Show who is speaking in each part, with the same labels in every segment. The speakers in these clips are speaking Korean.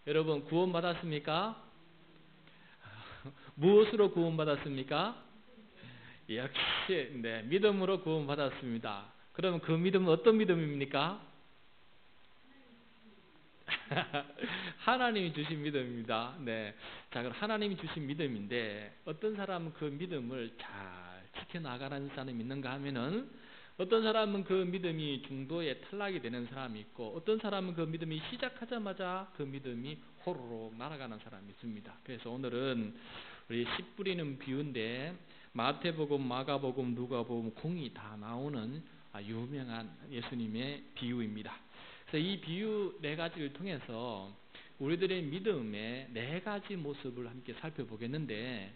Speaker 1: 여러분 구원받았습니까? 무엇으로 구원받았습니까? 역시 네, 믿음으로 구원받았습니다. 그러면 그 믿음은 어떤 믿음입니까? 하나님이 주신 믿음입니다. 네. 자, 그럼 하나님이 주신 믿음인데 어떤 사람은 그 믿음을 잘 지켜나가는 사람이 있는가 하면은 어떤 사람은 그 믿음이 중도에 탈락이 되는 사람이 있고 어떤 사람은 그 믿음이 시작하자마자 그 믿음이 호로록 날아가는 사람이 있습니다. 그래서 오늘은 우리 씨 뿌리는 비유인데 마태복음, 마가복음, 누가복음 공이 다 나오는 유명한 예수님의 비유입니다. 그래서 이 비유 네 가지를 통해서 우리들의 믿음의 네 가지 모습을 함께 살펴보겠는데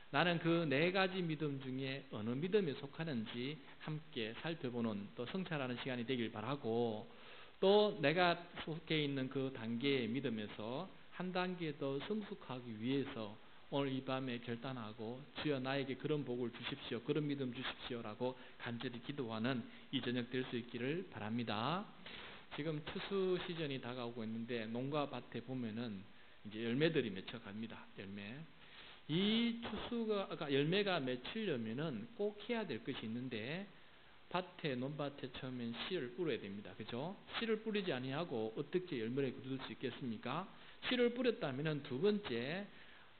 Speaker 1: 나는 그 네 가지 믿음 중에 어느 믿음에 속하는지 함께 살펴보는 또 성찰하는 시간이 되길 바라고 또 내가 속해 있는 그 단계의 믿음에서 한 단계 더 성숙하기 위해서 오늘 이 밤에 결단하고 주여 나에게 그런 복을 주십시오, 그런 믿음 주십시오라고 간절히 기도하는 이 저녁 될 수 있기를 바랍니다. 지금 추수 시즌이 다가오고 있는데 농가 밭에 보면은 이제 열매들이 맺혀갑니다. 열매. 이 추수가 열매가 맺히려면은 꼭 해야 될 것이 있는데 밭에 논밭에 처음엔 씨를 뿌려야 됩니다. 그죠? 씨를 뿌리지 아니하고 어떻게 열매를 거둘 수 있겠습니까? 씨를 뿌렸다면은 두 번째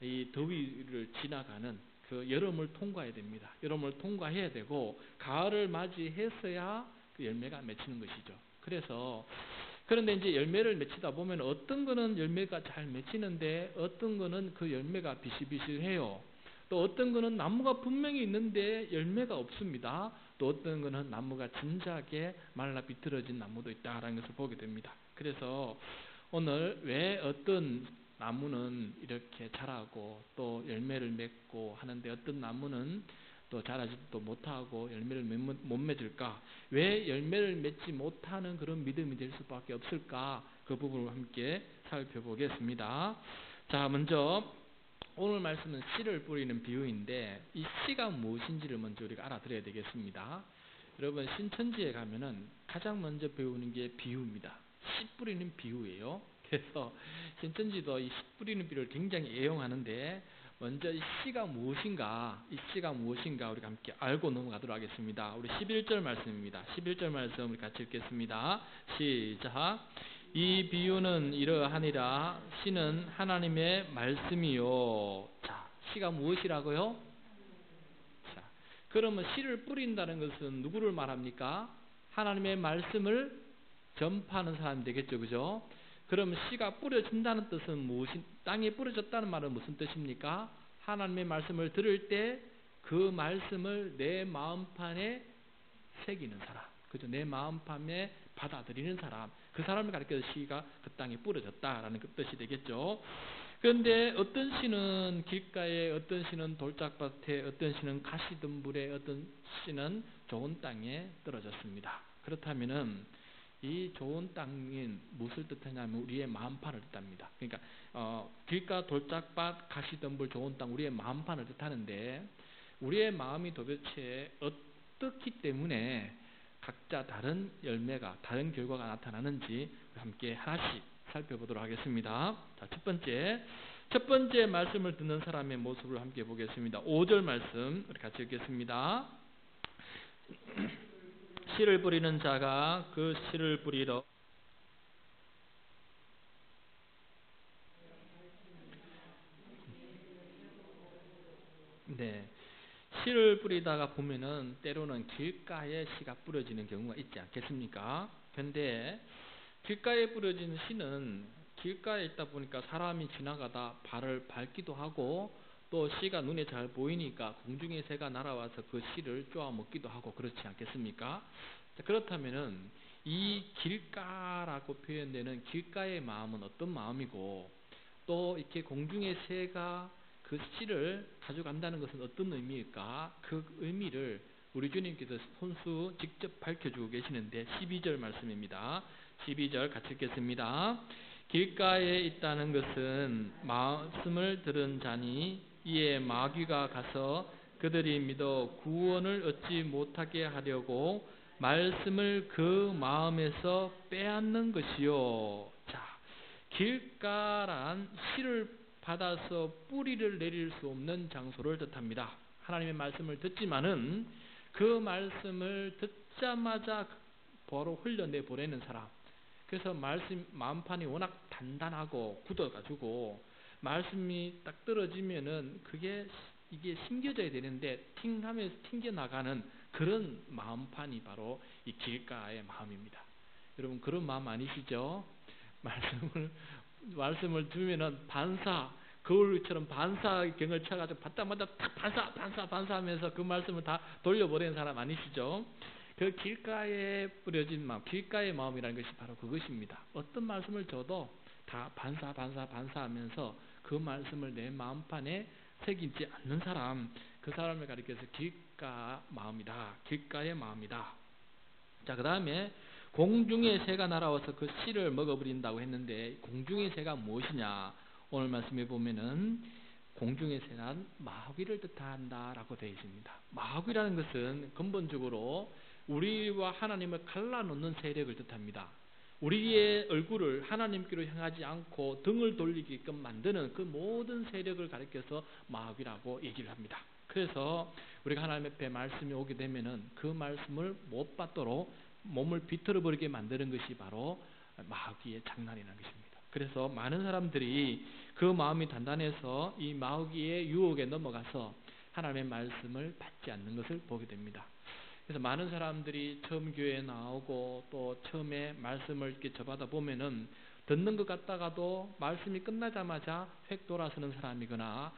Speaker 1: 이 더위를 지나가는 그 여름을 통과해야 됩니다. 여름을 통과해야 되고 가을을 맞이해서야 그 열매가 맺히는 것이죠. 그래서 그런데 이제 열매를 맺히다 보면 어떤 거는 열매가 잘 맺히는데 어떤 거는 그 열매가 비실비실해요. 또 어떤 거는 나무가 분명히 있는데 열매가 없습니다. 또 어떤 거는 나무가 진작에 말라 비틀어진 나무도 있다라는 것을 보게 됩니다. 그래서 오늘 왜 어떤 나무는 이렇게 자라고 또 열매를 맺고 하는데 어떤 나무는 또 자라지도 못하고 열매를 못 맺을까? 왜 열매를 맺지 못하는 그런 믿음이 될 수밖에 없을까? 그 부분을 함께 살펴보겠습니다. 자, 먼저 오늘 말씀은 씨를 뿌리는 비유인데 이 씨가 무엇인지를 먼저 우리가 알아들어야 되겠습니다. 여러분 신천지에 가면은 가장 먼저 배우는 게 비유입니다. 씨 뿌리는 비유예요. 그래서 신천지도 이 씨 뿌리는 비유를 굉장히 애용하는데 먼저 이 씨가 무엇인가, 우리가 함께 알고 넘어가도록 하겠습니다. 우리 11절 말씀입니다. 11절 말씀 우리 같이 읽겠습니다. 시작. 이 비유는 이러하니라. 씨는 하나님의 말씀이요. 자, 씨가 무엇이라고요? 자, 그러면 씨를 뿌린다는 것은 누구를 말합니까? 하나님의 말씀을 전파하는 사람이 되겠죠, 그죠? 그럼 씨가 뿌려진다는 뜻은 무엇이, 땅에 뿌려졌다는 말은 무슨 뜻입니까? 하나님의 말씀을 들을 때 그 말씀을 내 마음판에 새기는 사람, 그죠? 내 마음판에 받아들이는 사람, 그 사람을 가리켜서 씨가 그 땅에 뿌려졌다라는 그 뜻이 되겠죠. 그런데 어떤 씨는 길가에, 어떤 씨는 돌짝밭에, 어떤 씨는 가시덤불에, 어떤 씨는 좋은 땅에 떨어졌습니다. 그렇다면은 이 좋은 땅인 무엇을 뜻하냐면 우리의 마음판을 뜻합니다. 그러니까 길가, 돌짝밭, 가시덤불, 좋은 땅, 우리의 마음판을 뜻하는데 우리의 마음이 도대체 어떻기 때문에 각자 다른 열매가, 다른 결과가 나타나는지 함께 하나씩 살펴보도록 하겠습니다. 자, 첫 번째 말씀을 듣는 사람의 모습을 함께 보겠습니다. 5절 말씀 우리 같이 읽겠습니다. 씨를 뿌리는 자가 그 씨를 뿌리러 네, 씨를 뿌리다가 보면은 때로는 길가에 씨가 뿌려지는 경우가 있지 않겠습니까? 근데 길가에 뿌려진 씨는 길가에 있다 보니까 사람이 지나가다 발을 밟기도 하고 또 씨가 눈에 잘 보이니까 공중에 새가 날아와서 그 씨를 쪼아 먹기도 하고 그렇지 않겠습니까? 그렇다면은 이 길가라고 표현되는 길가의 마음은 어떤 마음이고 또 이렇게 공중에 새가 그 씨를 가져간다는 것은 어떤 의미일까? 그 의미를 우리 주님께서 손수 직접 밝혀주고 계시는데 12절 말씀입니다. 12절 같이 읽겠습니다. 길가에 있다는 것은 말씀을 들은 자니 이에 마귀가 가서 그들이 믿어 구원을 얻지 못하게 하려고 말씀을 그 마음에서 빼앗는 것이요. 자, 길가란 씨를 받아서 뿌리를 내릴 수 없는 장소를 뜻합니다. 하나님의 말씀을 듣지만은 그 말씀을 듣자마자 바로 흘려내 보내는 사람. 그래서 마음판이 워낙 단단하고 굳어가지고 말씀이 딱 떨어지면은 이게 심겨져야 되는데 팅하면서 튕겨나가는 그런 마음판이 바로 이 길가의 마음입니다. 여러분 그런 마음 아니시죠? 말씀을 들으면은 거울처럼 반사경을 쳐가지고 바닥마다 탁 반사하면서 그 말씀을 다 돌려보내는 사람 아니시죠? 그 길가에 뿌려진 마음, 길가의 마음이라는 것이 바로 그것입니다. 어떤 말씀을 줘도 다 반사하면서 그 말씀을 내 마음판에 새기지 않는 사람, 그 사람을 가리켜서 길가 마음이다. 길가의 마음이다. 자, 그 다음에 공중의 새가 날아와서 그 씨를 먹어버린다고 했는데 공중의 새가 무엇이냐? 오늘 말씀해 보면은 공중의 새는 마귀를 뜻한다라고 되어 있습니다. 마귀라는 것은 근본적으로 우리와 하나님을 갈라놓는 세력을 뜻합니다. 우리의 얼굴을 하나님께로 향하지 않고 등을 돌리게끔 만드는 그 모든 세력을 가리켜서 마귀라고 얘기를 합니다. 그래서 우리가 하나님 앞에 말씀이 오게 되면은 그 말씀을 못 받도록 몸을 비틀어 버리게 만드는 것이 바로 마귀의 장난이라는 것입니다. 그래서 많은 사람들이 그 마음이 단단해서 이 마귀의 유혹에 넘어가서 하나님의 말씀을 받지 않는 것을 보게 됩니다. 그래서 많은 사람들이 처음 교회에 나오고 또 처음에 말씀을 이렇게 접하다 보면은 듣는 것 같다가도 말씀이 끝나자마자 획 돌아서는 사람이거나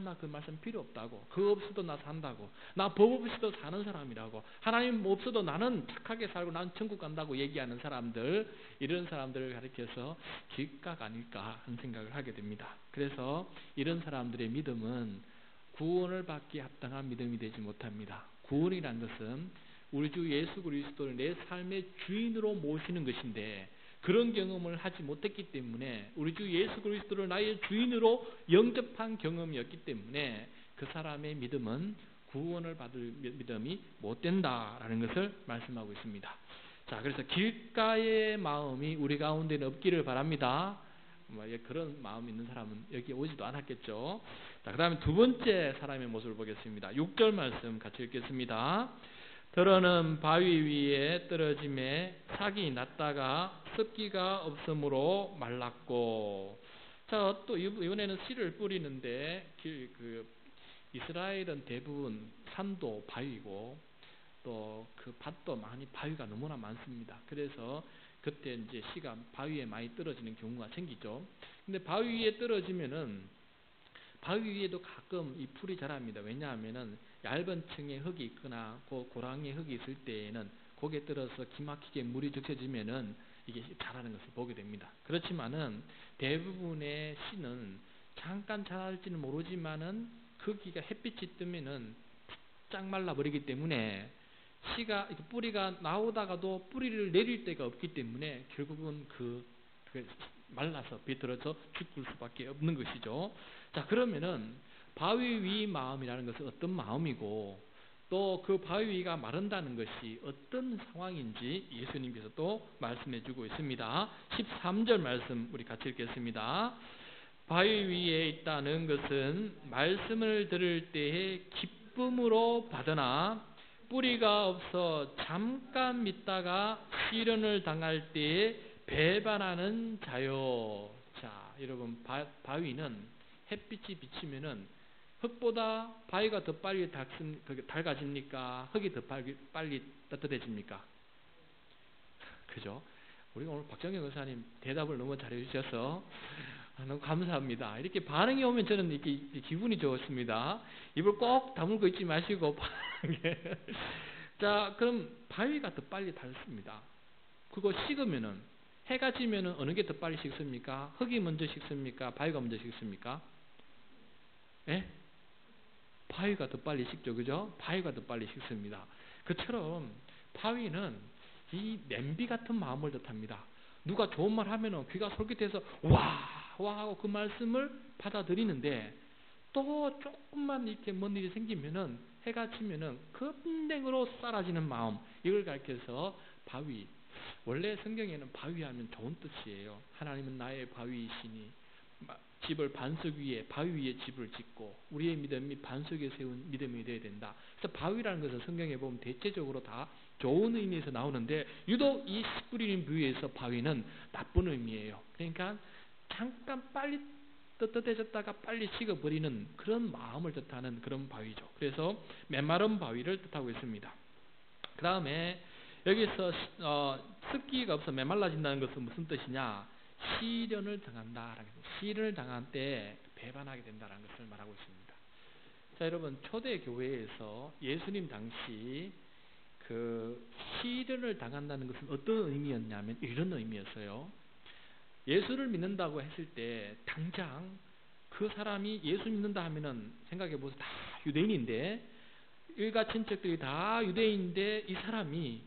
Speaker 1: 나 그 말씀 필요 없다고, 그거 없어도 나 산다고, 나 법 없이도 사는 사람이라고, 하나님 없어도 나는 착하게 살고 나는 천국 간다고 얘기하는 사람들, 이런 사람들을 가리켜서 길각 아닐까 하는 생각을 하게 됩니다. 그래서 이런 사람들의 믿음은 구원을 받기에 합당한 믿음이 되지 못합니다. 구원이란 것은 우리 주 예수 그리스도를 내 삶의 주인으로 모시는 것인데 그런 경험을 하지 못했기 때문에 우리 주 예수 그리스도를 나의 주인으로 영접한 경험이었기 때문에 그 사람의 믿음은 구원을 받을 믿음이 못 된다라는 것을 말씀하고 있습니다. 자, 그래서 길가의 마음이 우리 가운데는 없기를 바랍니다. 그런 마음 있는 사람은 여기 오지도 않았겠죠. 자, 그 다음에 두 번째 사람의 모습을 보겠습니다. 6절 말씀 같이 읽겠습니다. 들어는 바위 위에 떨어짐에 삭이 났다가 습기가 없으므로 말랐고. 자, 또 이번에는 씨를 뿌리는데 이스라엘은 대부분 산도 바위고 또 그 밭도 많이 바위가 너무나 많습니다. 그래서 그때 이제 씨가 바위에 많이 떨어지는 경우가 생기죠. 근데 바위 위에 떨어지면은 바위 위에도 가끔 이 풀이 자랍니다. 왜냐하면은 얇은 층에 흙이 있거나 고랑에 흙이 있을 때에는 거기에 떨어서 기막히게 물이 적셔지면은 이게 자라는 것을 보게 됩니다. 그렇지만은 대부분의 씨는 잠깐 자랄지는 모르지만은 거기가 햇빛이 뜨면은 쫙 말라버리기 때문에 씨가 뿌리가 나오다가도 뿌리를 내릴 데가 없기 때문에 결국은 말라서 비틀어져 죽을 수밖에 없는 것이죠. 자, 그러면은 바위 위 마음이라는 것은 어떤 마음이고 또 그 바위 위가 마른다는 것이 어떤 상황인지 예수님께서 또 말씀해 주고 있습니다. 13절 말씀 우리 같이 읽겠습니다. 바위 위에 있다는 것은 말씀을 들을 때에 기쁨으로 받으나 뿌리가 없어 잠깐 믿다가 시련을 당할 때에 배반하는 자요. 자, 여러분 바위는 햇빛이 비치면은 흙보다 바위가 더 빨리 닳아집니까? 흙이 더 빨리 따뜻해집니까? 그죠? 우리 오늘 박정경 의사님 대답을 너무 잘해 주셔서 너무 감사합니다. 이렇게 반응이 오면 저는 이렇게 기분이 좋습니다. 입을 꼭 다물고 있지 마시고 자, 그럼 바위가 더 빨리 닳습니다. 그거 식으면은 해가 지면은 어느 게 더 빨리 식습니까? 흙이 먼저 식습니까? 바위가 먼저 식습니까? 예? 바위가 더 빨리 식죠, 그죠? 바위가 더 빨리 식습니다. 그처럼 바위는 이 냄비 같은 마음을 뜻합니다. 누가 좋은 말 하면은 귀가 솔깃해서 와 하고 그 말씀을 받아들이는데 또 조금만 이렇게 뭔 일이 생기면은 해가 지면은 급냉으로 사라지는 마음, 이걸 가리켜서 바위. 원래 성경에는 바위하면 좋은 뜻이에요. 하나님은 나의 바위이시니 집을 반석 위에 바위 위에 집을 짓고 우리의 믿음이 반석에 세운 믿음이 되어야 된다. 그래서 바위라는 것은 성경에 보면 대체적으로 다 좋은 의미에서 나오는데 유독 이 씨 뿌리는 부위에서 바위는 나쁜 의미예요. 그러니까 잠깐 빨리 떳떳해졌다가 빨리 식어버리는 그런 마음을 뜻하는 그런 바위죠. 그래서 메마른 바위를 뜻하고 있습니다. 그 다음에 여기서 습기가 없어 메말라진다는 것은 무슨 뜻이냐? 시련을 당한다. 시련을 당한 때 배반하게 된다는 것을 말하고 있습니다. 자, 여러분, 초대 교회에서 예수님 당시 그 시련을 당한다는 것은 어떤 의미였냐면 이런 의미였어요. 예수를 믿는다고 했을 때 당장 그 사람이 예수 믿는다 하면은 생각해 보세요. 다 유대인인데 일가 친척들이 다 유대인인데 이 사람이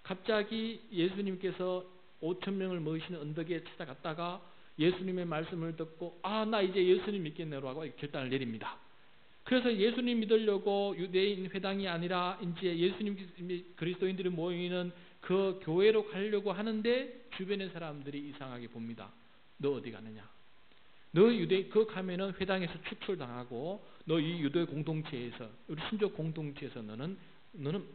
Speaker 1: 갑자기 예수님께서 5,000명을 모이시는 언덕에 찾아갔다가 예수님의 말씀을 듣고 나 이제 예수님 믿겠네라고 하고 결단을 내립니다. 그래서 예수님 믿으려고 유대인 회당이 아니라 이제 예수님 그리스도인들이 모이는 그 교회로 가려고 하는데 주변의 사람들이 이상하게 봅니다. 너 어디 가느냐? 너 유대 그 가면은 회당에서 추출당하고 너 이 유대 공동체에서 우리 신족 공동체에서 너는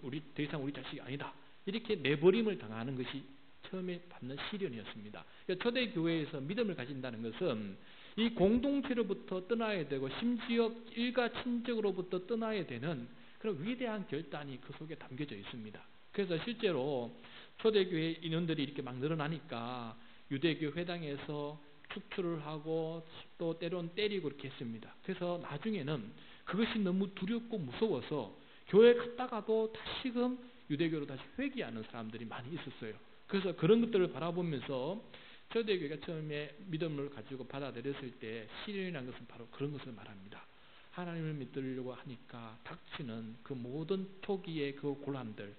Speaker 1: 우리 더 이상 우리 자식이 아니다. 이렇게 내버림을 당하는 것이 처음에 받는 시련이었습니다. 그러니까 초대 교회에서 믿음을 가진다는 것은 이 공동체로부터 떠나야 되고 심지어 일가 친척으로부터 떠나야 되는 그런 위대한 결단이 그 속에 담겨져 있습니다. 그래서 실제로 초대교회 인원들이 이렇게 막 늘어나니까 유대교 회당에서 축출을 하고 또 때론 때리고 이렇게 했습니다. 그래서 나중에는 그것이 너무 두렵고 무서워서 교회 갔다가도 다시금 유대교로 다시 회귀하는 사람들이 많이 있었어요. 그래서 그런 것들을 바라보면서 초대교회가 처음에 믿음을 가지고 받아들였을 때 시련이라는 것은 바로 그런 것을 말합니다. 하나님을 믿으려고 하니까 닥치는 그 모든 초기의 그 곤란들,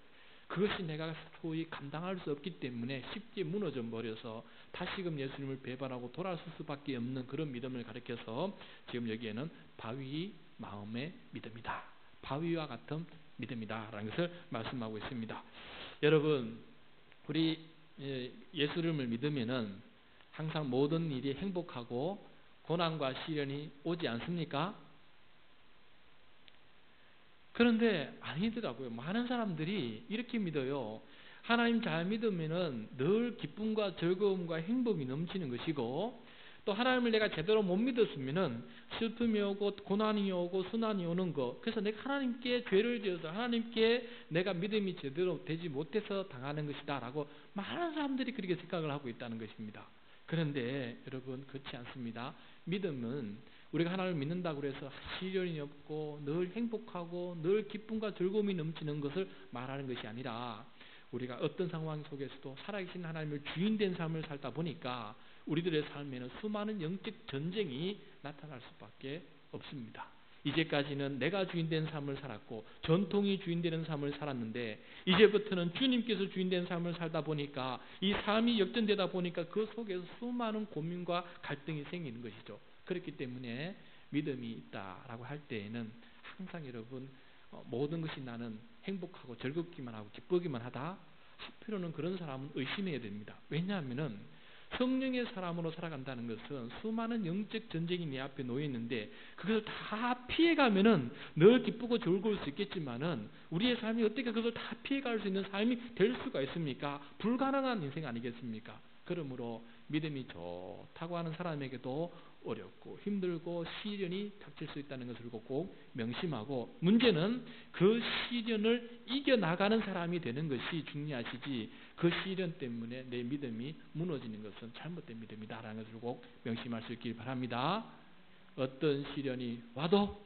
Speaker 1: 그것이 내가 소위 감당할 수 없기 때문에 쉽게 무너져 버려서 다시금 예수님을 배반하고 돌아설 수밖에 없는 그런 믿음을 가리켜서 지금 여기에는 바위 마음의 믿음이다. 바위와 같은 믿음이다 라는 것을 말씀하고 있습니다. 여러분, 우리 예수님을 믿으면은 항상 모든 일이 행복하고 고난과 시련이 오지 않습니까? 그런데 아니더라고요. 많은 사람들이 이렇게 믿어요. 하나님 잘 믿으면은 늘 기쁨과 즐거움과 행복이 넘치는 것이고, 또 하나님을 내가 제대로 못 믿었으면은 슬픔이 오고 고난이 오고 순환이 오는 것. 그래서 내가 하나님께 죄를 지어서 하나님께 내가 믿음이 제대로 되지 못해서 당하는 것이다라고 많은 사람들이 그렇게 생각을 하고 있다는 것입니다. 그런데 여러분, 그렇지 않습니다. 믿음은 우리가 하나님을 믿는다고 해서 시련이 없고 늘 행복하고 늘 기쁨과 즐거움이 넘치는 것을 말하는 것이 아니라 우리가 어떤 상황 속에서도 살아계신 하나님을 주인된 삶을 살다 보니까 우리들의 삶에는 수많은 영적 전쟁이 나타날 수밖에 없습니다. 이제까지는 내가 주인된 삶을 살았고 전통이 주인되는 삶을 살았는데 이제부터는 주님께서 주인된 삶을 살다 보니까 이 삶이 역전되다 보니까 그 속에서 수많은 고민과 갈등이 생기는 것이죠. 그렇기 때문에 믿음이 있다라고 할 때에는 항상 여러분 모든 것이 나는 행복하고 즐겁기만 하고 기쁘기만 하다 하필이면 그런 사람은 의심해야 됩니다. 왜냐하면은 성령의 사람으로 살아간다는 것은 수많은 영적 전쟁이 내 앞에 놓여 있는데 그것을 다 피해가면은 늘 기쁘고 즐거울 수 있겠지만은 우리의 삶이 어떻게 그것을 다 피해갈 수 있는 삶이 될 수가 있습니까? 불가능한 인생 아니겠습니까? 그러므로 믿음이 좋다고 하는 사람에게도 어렵고 힘들고 시련이 닥칠 수 있다는 것을 꼭 명심하고, 문제는 그 시련을 이겨나가는 사람이 되는 것이 중요하시지 그 시련 때문에 내 믿음이 무너지는 것은 잘못된 믿음이다라는 것을 꼭 명심할 수 있길 바랍니다. 어떤 시련이 와도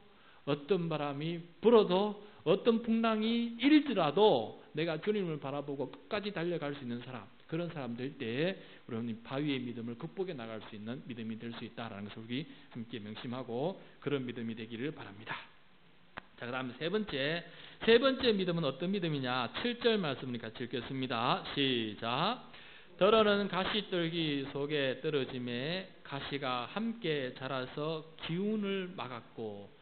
Speaker 1: 어떤 바람이 불어도 어떤 풍랑이 일더라도 내가 주님을 바라보고 끝까지 달려갈 수 있는 사람, 그런 사람 될 때 우리는 바위의 믿음을 극복해 나갈 수 있는 믿음이 될 수 있다라는 것을 우리 함께 명심하고 그런 믿음이 되기를 바랍니다. 자, 그 다음 세 번째 믿음은 어떤 믿음이냐? 7절 말씀을 같이 읽겠습니다. 시작. 더러는 가시떨기 속에 떨어짐에 가시가 함께 자라서 기운을 막았고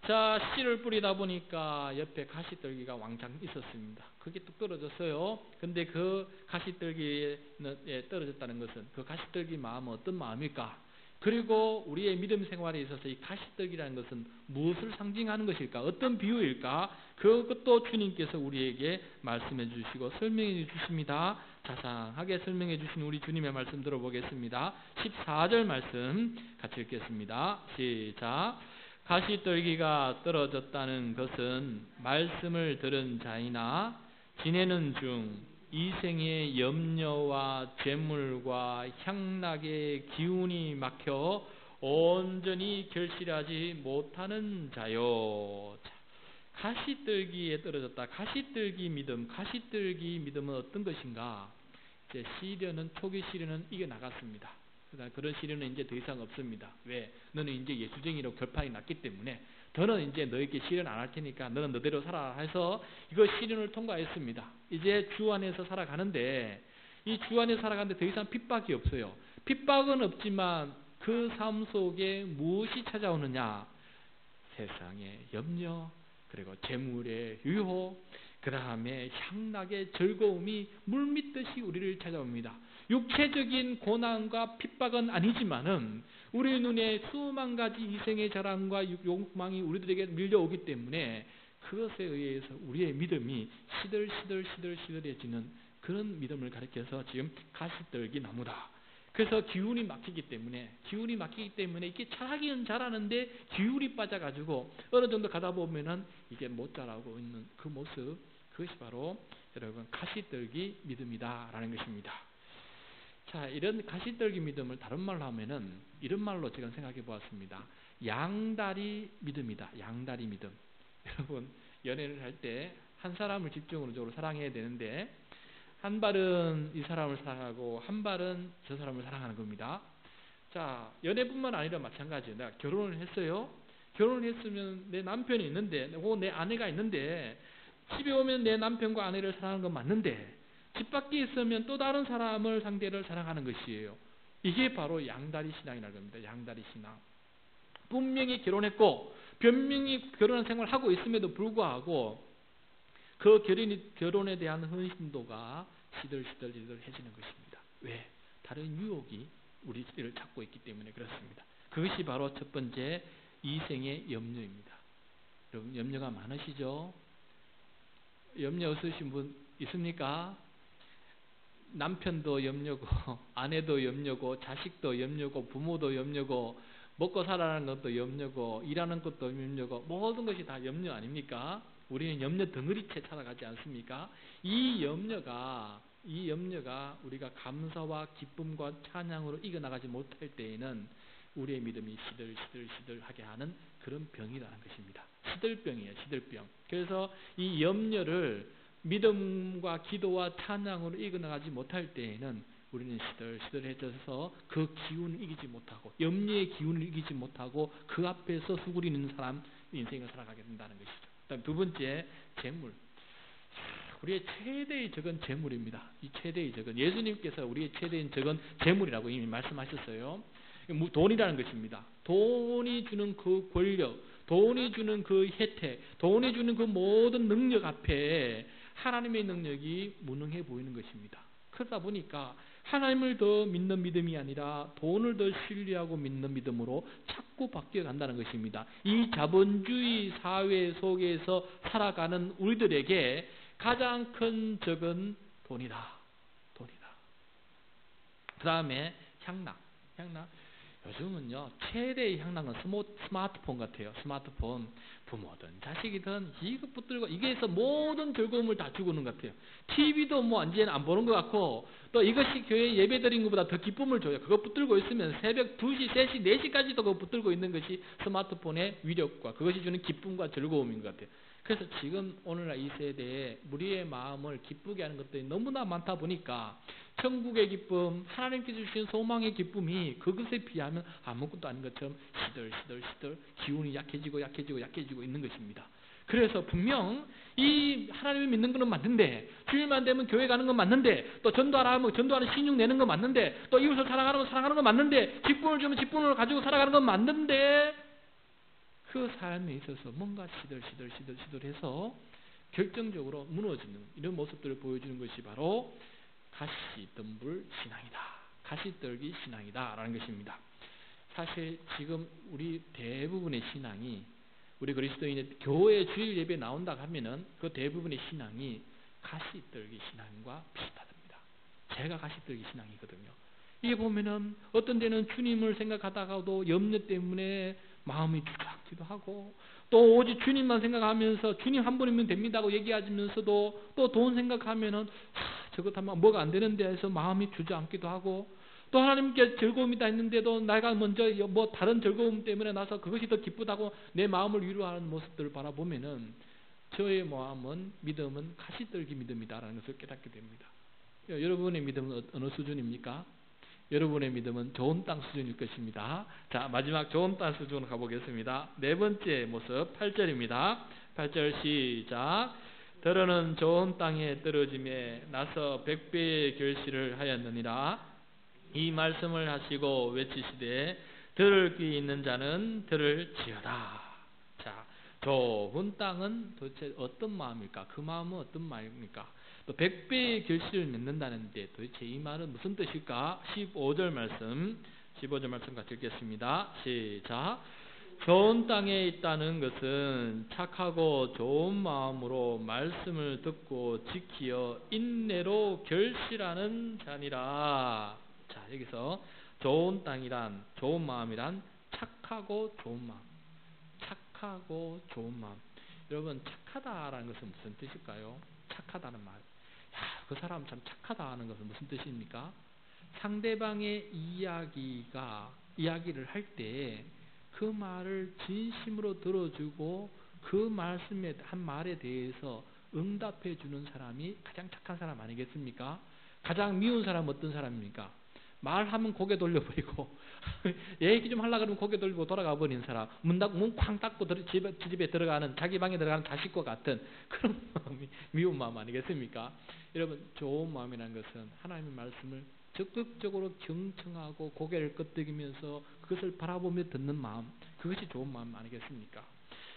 Speaker 1: 자, 씨를 뿌리다 보니까 옆에 가시떨기가 왕창 있었습니다. 그게 뚝 떨어졌어요. 근데 그 가시떨기에 떨어졌다는 것은 그 가시떨기 마음은 어떤 마음일까? 그리고 우리의 믿음 생활에 있어서 이 가시떨기라는 것은 무엇을 상징하는 것일까? 어떤 비유일까? 그것도 주님께서 우리에게 말씀해 주시고 설명해 주십니다. 자상하게 설명해 주신 우리 주님의 말씀 들어보겠습니다. 14절 말씀 같이 읽겠습니다. 시작. 가시떨기가 떨어졌다는 것은 말씀을 들은 자이나 지내는 중 이생의 염려와 재물과 향락의 기운이 막혀 온전히 결실하지 못하는 자요. 가시떨기에 떨어졌다. 가시떨기 믿음은 어떤 것인가? 이제 시련은, 초기 시련은 이겨나갔습니다. 그런 시련은 이제 더 이상 없습니다. 왜? 너는 이제 예수쟁이로 결판이 났기 때문에 더는 이제 너에게 시련 안 할 테니까 너는 너대로 살아라 해서 이거 시련을 통과했습니다. 이제 주 안에서 살아가는데 이 주 안에 살아가는데 더 이상 핍박이 없어요. 핍박은 없지만 그 삶 속에 무엇이 찾아오느냐? 세상의 염려, 그리고 재물의 유혹, 그 다음에 향락의 즐거움이 물밀듯이 우리를 찾아옵니다. 육체적인 고난과 핍박은 아니지만은 우리 눈에 수만 가지 이생의 자랑과 욕망이 우리들에게 밀려오기 때문에 그것에 의해서 우리의 믿음이 시들시들해지는 그런 믿음을 가리켜서 지금 가시떨기 나무다. 그래서 기운이 막히기 때문에 이게 자라기는 자라는데 기운이 빠져가지고 어느 정도 가다 보면은 이게 못 자라고 있는 그 모습, 그것이 바로 여러분 가시떨기 믿음이다라는 것입니다. 자, 이런 가시떨기 믿음을 다른 말로 하면은 이런 말로 제가 생각해 보았습니다. 양다리 믿음이다. 양다리 믿음. 여러분 연애를 할 때 한 사람을 집중적으로 사랑해야 되는데 한 발은 이 사람을 사랑하고 한 발은 저 사람을 사랑하는 겁니다. 자, 연애뿐만 아니라 마찬가지예요. 내가 결혼을 했어요. 결혼을 했으면 내 남편이 있는데 혹은 내 아내가 있는데 집에 오면 내 남편과 아내를 사랑하는 건 맞는데 집 밖에 있으면 또 다른 사람을 상대를 사랑하는 것이에요. 이게 바로 양다리 신앙이라는 겁니다. 양다리 신앙. 분명히 결혼했고 분명히 결혼한 생활을 하고 있음에도 불구하고 그 결혼에 대한 헌신도가 시들시들해지는 것입니다. 왜? 다른 유혹이 우리를 잡고 있기 때문에 그렇습니다. 그것이 바로 첫 번째 이생의 염려입니다. 여러분 염려가 많으시죠? 염려 없으신 분 있습니까? 남편도 염려고 아내도 염려고 자식도 염려고 부모도 염려고 먹고 살아가는 것도 염려고 일하는 것도 염려고 모든 것이 다 염려 아닙니까? 우리는 염려 덩어리채 살아가지 않습니까? 이 염려가 우리가 감사와 기쁨과 찬양으로 이겨나가지 못할 때에는 우리의 믿음이 시들시들하게 하는 그런 병이라는 것입니다. 시들병이에요. 시들병. 그래서 이 염려를 믿음과 기도와 찬양으로 이겨나가지 못할 때에는 우리는 시들시들해져서 그 기운을 이기지 못하고 염려의 기운을 이기지 못하고 그 앞에서 수그리는 사람 인생을 살아가게 된다는 것이죠. 그다음 두 번째 재물. 우리의 최대의 적은 재물입니다. 이 최대의 적은 예수님께서 우리의 최대의 적은 재물이라고 이미 말씀하셨어요. 돈이라는 것입니다. 돈이 주는 그 권력, 돈이 주는 그 혜택, 돈이 주는 그 모든 능력 앞에 하나님의 능력이 무능해 보이는 것입니다. 그러다 보니까 하나님을 더 믿는 믿음이 아니라 돈을 더 신뢰하고 믿는 믿음으로 자꾸 바뀌어 간다는 것입니다. 이 자본주의 사회 속에서 살아가는 우리들에게 가장 큰 적은 돈이다. 그 다음에 향락. 요즘은요 최대의 향락은 스마트폰 같아요. 스마트폰. 부모든 자식이든 이거 붙들고 이게서 모든 즐거움을 다 주고는 것 같아요. TV도 뭐 이제는 안 보는 것 같고 또 이것이 교회 예배 드린 것보다 더 기쁨을 줘요. 그거 붙들고 있으면 새벽 2시, 3시, 4시까지도 그거 붙들고 있는 것이 스마트폰의 위력과 그것이 주는 기쁨과 즐거움인 것 같아요. 그래서 지금 오늘날 이 세대에 우리의 마음을 기쁘게 하는 것들이 너무나 많다 보니까 천국의 기쁨, 하나님께서 주신 소망의 기쁨이 그것에 비하면 아무것도 아닌 것처럼 시들 기운이 약해지고 있는 것입니다. 그래서 분명 이 하나님을 믿는 것은 맞는데 주일만 되면 교회 가는 건 맞는데 또 전도하라 하면 전도하는 신용 내는 건 맞는데 또 이웃을 사랑하는 건 맞는데 직분을 주면 직분을 가지고 살아가는 건 맞는데 그 삶에 있어서 뭔가 시들시들해서 결정적으로 무너지는 이런 모습들을 보여주는 것이 바로 가시덤불 신앙이다. 가시떨기 신앙이다 라는 것입니다. 사실 지금 우리 대부분의 신앙이, 우리 그리스도인의 교회 주일 예배에 나온다 하면은 그 대부분의 신앙이 가시떨기 신앙과 비슷하답니다. 제가 가시떨기 신앙이거든요. 이게 보면은 어떤 데는 주님을 생각하다가도 염려 때문에 마음이 주저앉기도 하고, 또 오직 주님만 생각하면서 주님 한 분이면 됩니다고 얘기하면서도 또 돈 생각하면은 저것 하면 뭐가 안 되는데 해서 마음이 주저앉기도 하고, 또 하나님께 즐거움이다 했는데도 내가 먼저 뭐 다른 즐거움 때문에 나서 그것이 더 기쁘다고 내 마음을 위로하는 모습들을 바라보면은 저의 마음은, 믿음은 가시떨기 믿음이다라는 것을 깨닫게 됩니다. 여러분의 믿음은 어느 수준입니까? 여러분의 믿음은 좋은 땅 수준일 것입니다. 자, 마지막 좋은 땅 수준으로 가보겠습니다. 네 번째 모습 8절입니다. 8절 시작. 들어는 좋은 땅에 떨어짐에 나서 100배의 결실을 하였느니라. 이 말씀을 하시고 외치시되 들을 귀 있는 자는 들을지어다. 자, 좋은 땅은 도대체 어떤 마음일까? 그 마음은 어떤 마음입니까? 또 100배의 결실을 맺는다는데 도대체 이 말은 무슨 뜻일까? 15절 말씀 같이 읽겠습니다. 시작. 좋은 땅에 있다는 것은 착하고 좋은 마음으로 말씀을 듣고 지키어 인내로 결실하는 자니라. 자, 여기서 좋은 땅이란, 좋은 마음이란 착하고 좋은 마음. 착하고 좋은 마음. 여러분, 착하다라는 것은 무슨 뜻일까요? 착하다는 말. 그 사람 참 착하다 하는 것은 무슨 뜻입니까? 상대방의 이야기를 할 때 그 말을 진심으로 들어주고 그 말씀에 한 말에 대해서 응답해 주는 사람이 가장 착한 사람 아니겠습니까? 가장 미운 사람은 어떤 사람입니까? 말하면 고개 돌려버리고 얘기 좀 하려고 그러면 고개 돌리고 돌아가 버리는 사람, 문 쾅 닫고 집에 들어가는, 자기 방에 들어가는 자식과 같은 그런 마음이 미운 마음 아니겠습니까? 여러분, 좋은 마음이라는 것은 하나님의 말씀을 적극적으로 경청하고 고개를 끄덕이면서 그것을 바라보며 듣는 마음, 그것이 좋은 마음 아니겠습니까?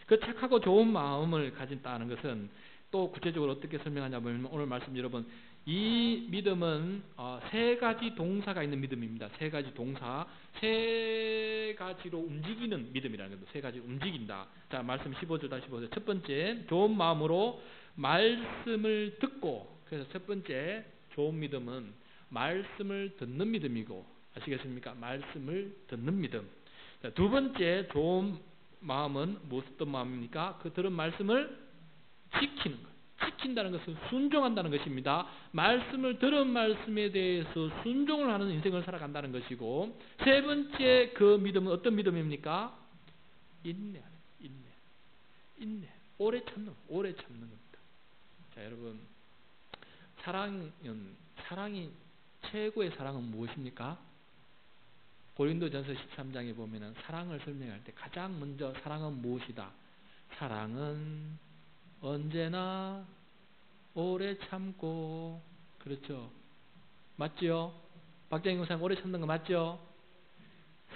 Speaker 1: 그 착하고 좋은 마음을 가진다는 것은 또 구체적으로 어떻게 설명하냐면, 오늘 말씀 여러분, 이 믿음은 세 가지 동사가 있는 믿음입니다. 세 가지 동사, 세 가지로 움직이는 믿음이라는 겁니다. 세 가지 움직인다. 자, 말씀 15절 다시 보세요. 첫 번째, 좋은 마음으로 말씀을 듣고, 그래서 첫 번째 좋은 믿음은 말씀을 듣는 믿음이고, 아시겠습니까? 말씀을 듣는 믿음. 자, 두 번째 좋은 마음은 어떤 마음입니까? 그 들은 말씀을 지키는 것. 지킨다는 것은 순종한다는 것입니다. 말씀을 들은 말씀에 대해서 순종을 하는 인생을 살아간다는 것이고, 세 번째 그 믿음은 어떤 믿음입니까? 인내. 오래 참는 겁니다. 자, 여러분, 사랑이 최고의 사랑은 무엇입니까? 고린도전서 13장에 보면은 사랑을 설명할 때 가장 먼저 사랑은 무엇이다? 사랑은 언제나 오래 참고, 그렇죠? 맞죠? 박정희 목사님 오래 참는 거 맞죠?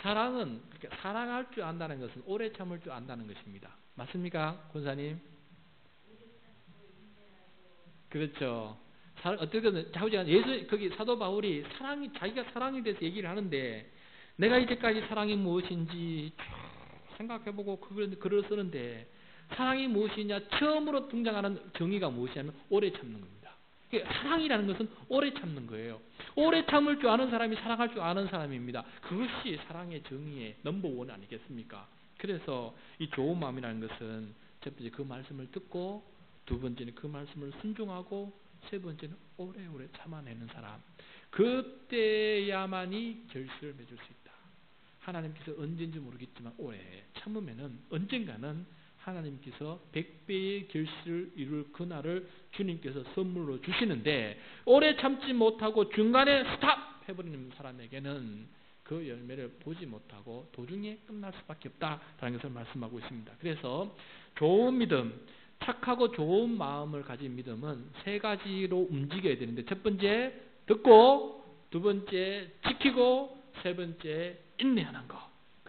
Speaker 1: 사랑은, 그러니까 사랑할 줄 안다는 것은 오래 참을 줄 안다는 것입니다. 맞습니까, 권사님? 그렇죠. 어떻게든 거기 사도 바울이 자기가 사랑에 대해서 얘기를 하는데, 내가 이제까지 사랑이 무엇인지 생각해보고 글을 쓰는데, 사랑이 무엇이냐, 처음으로 등장하는 정의가 무엇이냐면 오래 참는 겁니다. 사랑이라는 것은 오래 참는 거예요. 오래 참을 줄 아는 사람이 사랑할 줄 아는 사람입니다. 그것이 사랑의 정의의 넘버원 아니겠습니까? 그래서 이 좋은 마음이라는 것은 첫 번째 그 말씀을 듣고, 두 번째는 그 말씀을 순종하고, 세 번째는 오래오래 참아내는 사람. 그때야만이 결실을 맺을 수 있다. 하나님께서 언젠지 모르겠지만 오래 참으면은 언젠가는 하나님께서 100배의 결실을 이룰 그날을 주님께서 선물로 주시는데, 오래 참지 못하고 중간에 스탑 해버리는 사람에게는 그 열매를 보지 못하고 도중에 끝날 수밖에 없다라는 것을 말씀하고 있습니다. 그래서 좋은 믿음, 착하고 좋은 마음을 가진 믿음은 세 가지로 움직여야 되는데, 첫 번째 듣고, 두 번째 지키고, 세 번째 인내하는 것.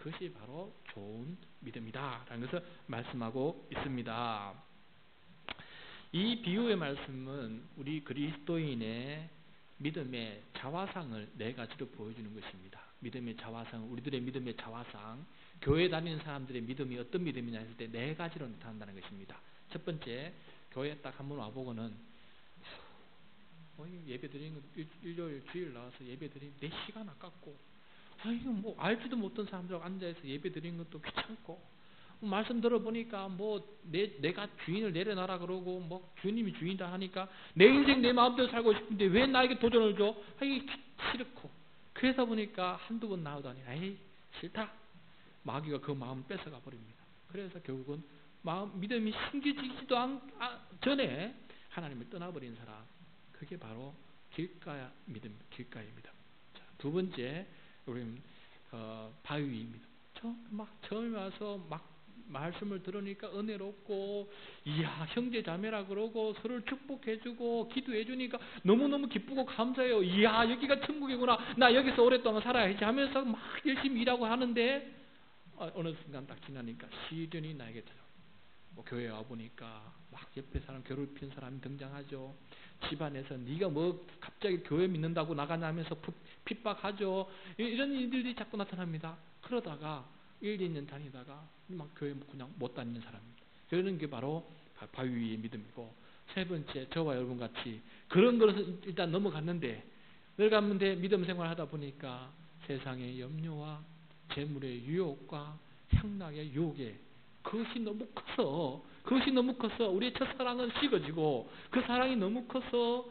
Speaker 1: 그것이 바로 좋은 믿음이다 라는 것을 말씀하고 있습니다. 이 비유의 말씀은 우리 그리스도인의 믿음의 자화상을 네 가지로 보여주는 것입니다. 믿음의 자화상, 우리들의 믿음의 자화상, 교회 다니는 사람들의 믿음이 어떤 믿음이냐 했을 때 네 가지로 나타난다는 것입니다. 첫 번째, 교회에 딱 한번 와보고는 예배 드리는 거 일요일 주일 나와서 예배 드리는 4시간 아깝고, 뭐 알지도 못한 사람들하고 앉아서 예배 드리는 것도 귀찮고, 말씀 들어보니까 내가 주인을 내려놔라 그러고 주님이 주인이다 하니까 내 인생 내 마음대로 살고 싶은데 왜 나에게 도전을 줘? 이게 싫고, 그러다 보니까 한두 번 나오더니 에이 싫다, 마귀가 그 마음을 뺏어가 버립니다. 그래서 결국은 믿음이 심겨지지도 전에 하나님을 떠나버린 사람, 그게 바로 길가의 믿음. 자, 두 번째, 우리는 바위 위 믿음. 처음에 와서 말씀을 들으니까 은혜롭고, 이야 형제 자매라 그러고 서로를 축복해주고 기도해주니까 너무너무 기쁘고 감사해요. 이야 여기가 천국이구나, 나 여기서 오랫동안 살아야지 하면서 막 열심히 일하고 하는데, 어느 순간 딱 지나니까 시련이 나에게 교회에 와보니까 막 옆에 사람 괴롭힌 사람이 등장하죠. 집안에서 네가 갑자기 교회 믿는다고 나가냐 하면서 핍박하죠. 이런 일들이 자꾸 나타납니다. 그러다가 1, 2년 다니다가 막 교회 그냥 못 다니는 사람입니다. 그러는 게 바로 바위 위의 믿음이고, 세 번째, 저와 여러분 같이 그런 것은 일단 넘어갔는데 믿음 생활을 하다 보니까 세상의 염려와 재물의 유혹과 향락의 유혹에 그것이 너무 커서 우리의 첫사랑은 식어지고, 그 사랑이 너무 커서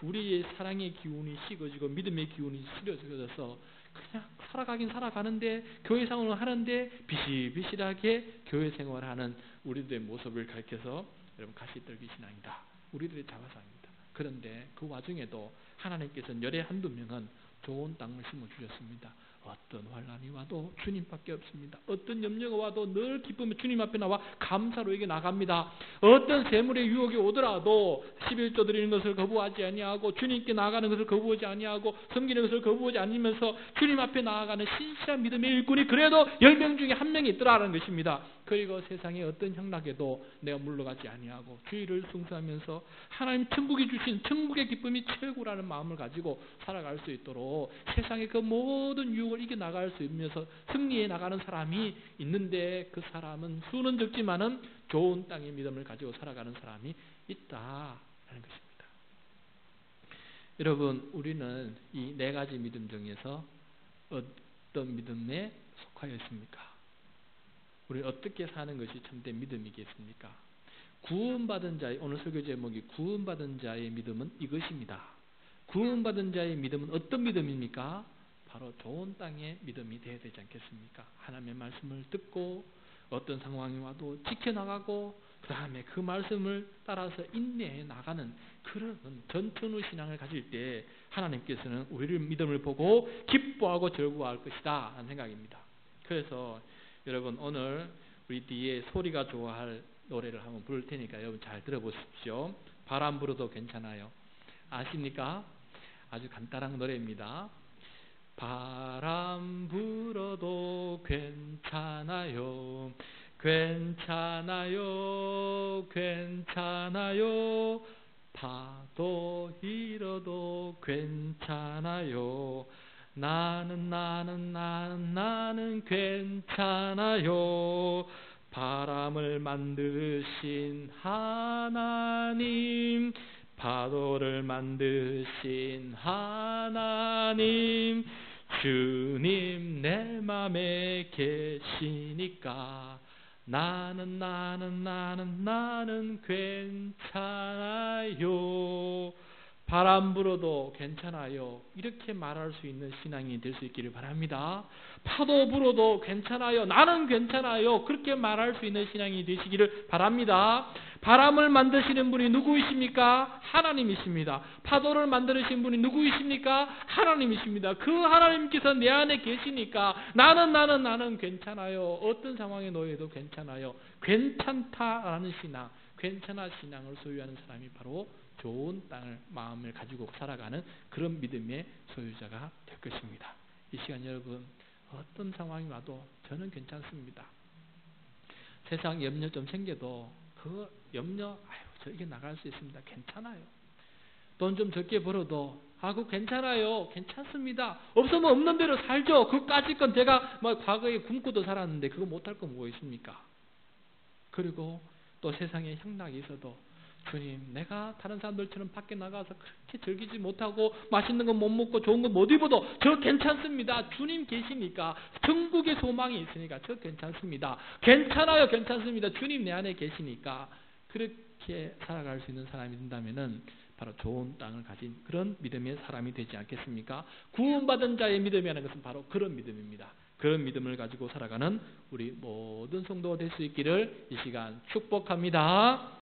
Speaker 1: 우리의 사랑의 기운이 식어지고 믿음의 기운이 식어져서 그냥 살아가긴 살아가는데, 교회 생활을 하는데 비실비실하게 교회 생활을 하는 우리들의 모습을 가리켜서 여러분 가시떨기 신앙이다, 우리들의 자화상입니다. 그런데 그 와중에도 하나님께서는 열에 한두 명은 좋은 땅을 심어주셨습니다. 어떤 환난이 와도 주님밖에 없습니다. 어떤 염려가 와도 늘 기쁨에 주님 앞에 나와 감사로 이게 나갑니다. 어떤 재물의 유혹이 오더라도 11조 드리는 것을 거부하지 아니하고, 주님께 나아가는 것을 거부하지 아니하고, 섬기는 것을 거부하지 않으면서 주님 앞에 나아가는 신실한 믿음의 일꾼이 그래도 10명 중에 1명이 있더라는 것입니다. 그리고 세상의 어떤 향락에도 내가 물러가지 아니하고 주의를 순수하면서 하나님 천국이 주신 천국의 기쁨이 최고라는 마음을 가지고 살아갈 수 있도록 세상의 그 모든 유혹을 이겨나갈 수 있으면서 승리해 나가는 사람이 있는데, 그 사람은 수는 적지만은 좋은 땅의 믿음을 가지고 살아가는 사람이 있다라는 것입니다. 여러분, 우리는 이 네 가지 믿음 중에서 어떤 믿음에 속하여 있습니까? 우리 어떻게 사는 것이 참된 믿음이겠습니까? 구원받은 자의, 오늘 설교 제목이 구원받은 자의 믿음은 이것입니다. 구원받은 자의 믿음은 어떤 믿음입니까? 바로 좋은 땅의 믿음이 되어야 되지 않겠습니까? 하나님의 말씀을 듣고 어떤 상황이 와도 지켜나가고, 그 다음에 그 말씀을 따라서 인내해 나가는 그런 전천후 신앙을 가질 때 하나님께서는 우리를 믿음을 보고 기뻐하고 즐거워할 것이다 하는 생각입니다. 그래서 여러분, 오늘 우리 뒤에 소리가 좋아할 노래를 한번 부를 테니까 여러분 잘 들어보십시오. 바람 불어도 괜찮아요. 아십니까? 아주 간단한 노래입니다. 바람 불어도 괜찮아요, 괜찮아요, 괜찮아요. 파도 일어도 괜찮아요. 나는 괜찮아요. 바람을 만드신 하나님, 파도를 만드신 하나님, 주님 내 맘에 계시니까 나는 괜찮아요. 바람 불어도 괜찮아요, 이렇게 말할 수 있는 신앙이 될 수 있기를 바랍니다. 파도 불어도 괜찮아요, 나는 괜찮아요, 그렇게 말할 수 있는 신앙이 되시기를 바랍니다. 바람을 만드시는 분이 누구이십니까? 하나님이십니다. 파도를 만드신 분이 누구이십니까? 하나님이십니다. 그 하나님께서 내 안에 계시니까 나는 괜찮아요. 어떤 상황에 놓여도 괜찮아요. 괜찮다라는 신앙, 괜찮아 신앙을 소유하는 사람이 바로 좋은 땅을 마음을 가지고 살아가는 그런 믿음의 소유자가 될 것입니다. 이 시간 여러분, 어떤 상황이 와도 저는 괜찮습니다. 세상 염려 좀 생겨도 그 염려, 저 이게 나갈 수 있습니다. 괜찮아요. 돈 좀 적게 벌어도 그거 괜찮아요. 괜찮습니다. 없으면 없는 대로 살죠. 그까짓 건 제가 과거에 굶고도 살았는데 그거 못할 거 뭐가 있습니까? 그리고 또 세상에 향락이 있어도 주님, 내가 다른 사람들처럼 밖에 나가서 그렇게 즐기지 못하고 맛있는 거 못 먹고 좋은 거 못 입어도 저 괜찮습니다. 주님 계시니까, 천국의 소망이 있으니까 저 괜찮습니다. 괜찮아요. 괜찮습니다. 주님 내 안에 계시니까. 그렇게 살아갈 수 있는 사람이 된다면은 바로 좋은 땅을 가진 그런 믿음의 사람이 되지 않겠습니까? 구원받은 자의 믿음이라는 것은 바로 그런 믿음입니다. 그런 믿음을 가지고 살아가는 우리 모든 성도가 될 수 있기를 이 시간 축복합니다.